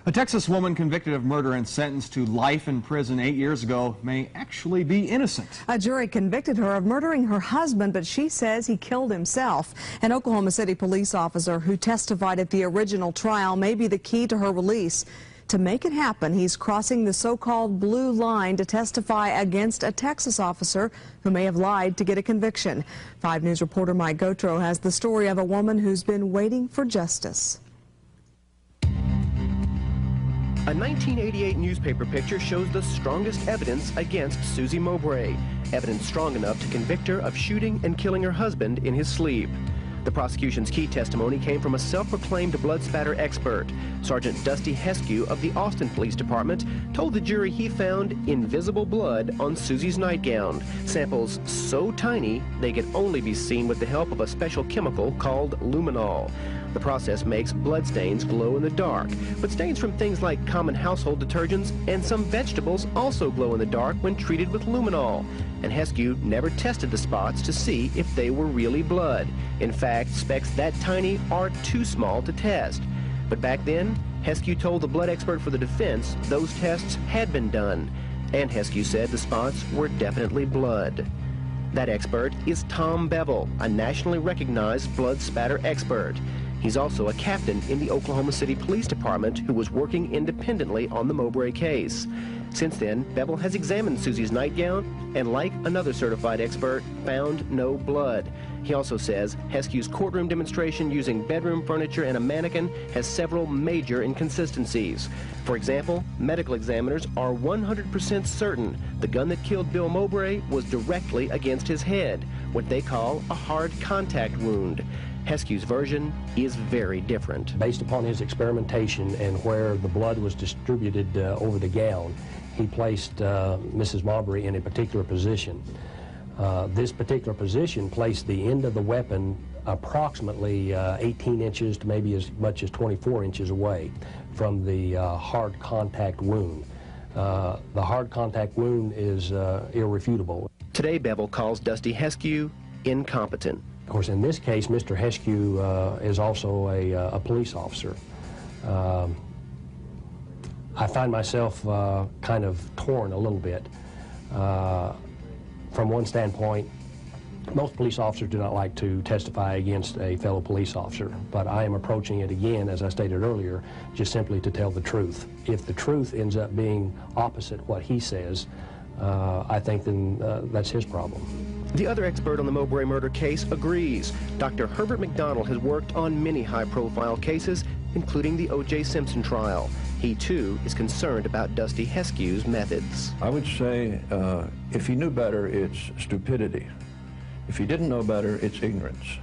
A Texas woman convicted of murder and sentenced to life in prison 8 years ago may actually be innocent. A jury convicted her of murdering her husband, but she says he killed himself. An Oklahoma City police officer who testified at the original trial may be the key to her release. To make it happen, he's crossing the so-called blue line to testify against a Texas officer who may have lied to get a conviction. 5 News reporter Mike Gotro has the story of a woman who's been waiting for justice. A 1988 newspaper picture shows the strongest evidence against Susie Mowbray, evidence strong enough to convict her of shooting and killing her husband in his sleep. The prosecution's key testimony came from a self-proclaimed blood spatter expert. Sergeant Dusty Heskew of the Austin Police Department told the jury he found invisible blood on Susie's nightgown, samples so tiny they could only be seen with the help of a special chemical called luminol. The process makes blood stains glow in the dark, but stains from things like common household detergents and some vegetables also glow in the dark when treated with luminol. And Heskew never tested the spots to see if they were really blood. In fact, specks that tiny are too small to test. But back then, Heskew told the blood expert for the defense those tests had been done. And Heskew said the spots were definitely blood. That expert is Tom Bevel, a nationally recognized blood spatter expert. He's also a captain in the Oklahoma City Police Department who was working independently on the Mowbray case. Since then, Bevel has examined Susie's nightgown and, like another certified expert, found no blood. He also says Heskew's courtroom demonstration using bedroom furniture and a mannequin has several major inconsistencies. For example, medical examiners are 100% certain the gun that killed Bill Mowbray was directly against his head, what they call a hard contact wound. Heskew's version is very different. Based upon his experimentation and where the blood was distributed over the gown, he placed Mrs. Mowbray in a particular position. This particular position placed the end of the weapon approximately 18 inches to maybe as much as 24 inches away from the hard contact wound. The hard contact wound is irrefutable. Today, Bevel calls Dusty Heskew incompetent. Of course, in this case, Mr. Heskew is also a police officer. I find myself kind of torn a little bit. From one standpoint, most police officers do not like to testify against a fellow police officer, but I am approaching it again, as I stated earlier, just simply to tell the truth. If the truth ends up being opposite what he says, I think then that's his problem. The other expert on the Mowbray murder case agrees. Dr. Herbert McDonald has worked on many high-profile cases, including the O.J. Simpson trial. He, too, is concerned about Dusty Heskew's methods. I would say if he knew better, it's stupidity. If he didn't know better, it's ignorance.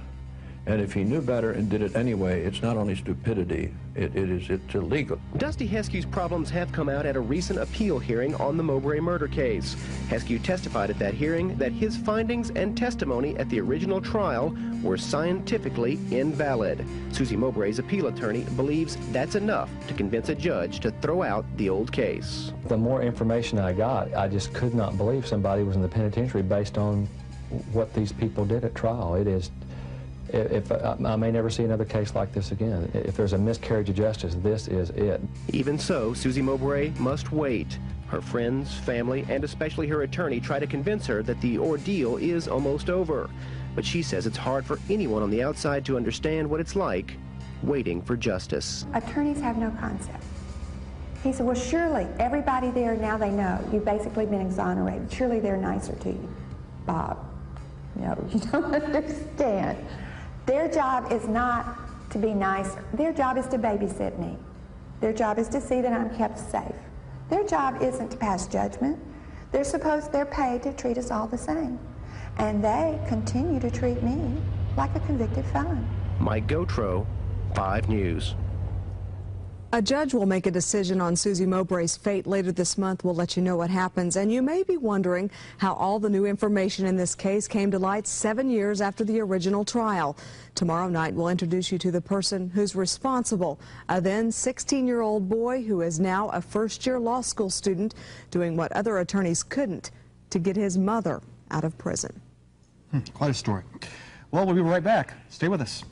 And if he knew better and did it anyway, it's not only stupidity, it's illegal. Dusty Heskew's problems have come out at a recent appeal hearing on the Mowbray murder case. Heskew testified at that hearing that his findings and testimony at the original trial were scientifically invalid. Susie Mowbray's appeal attorney believes that's enough to convince a judge to throw out the old case. The more information I got, I just could not believe somebody was in the penitentiary based on what these people did at trial. It is. If I may never see another case like this again. If there's a miscarriage of justice, this is it. Even so, Susie Mowbray must wait. Her friends, family, and especially her attorney try to convince her that the ordeal is almost over. But she says it's hard for anyone on the outside to understand what it's like waiting for justice. Attorneys have no concept. He said, well, surely everybody there, now they know you've basically been exonerated. Surely they're nicer to you. Bob, no, you don't understand. Their job is not to be nice. Their job is to babysit me. Their job is to see that I'm kept safe. Their job isn't to pass judgment. They're paid to treat us all the same. And they continue to treat me like a convicted felon. Mike Gotro, 5 News. A judge will make a decision on Susie Mowbray's fate later this month. We'll let you know what happens. And you may be wondering how all the new information in this case came to light 7 years after the original trial. Tomorrow night, we'll introduce you to the person who's responsible, a then 16-year-old boy who is now a first-year law school student doing what other attorneys couldn't to get his mother out of prison. Quite a story. Well, we'll be right back. Stay with us.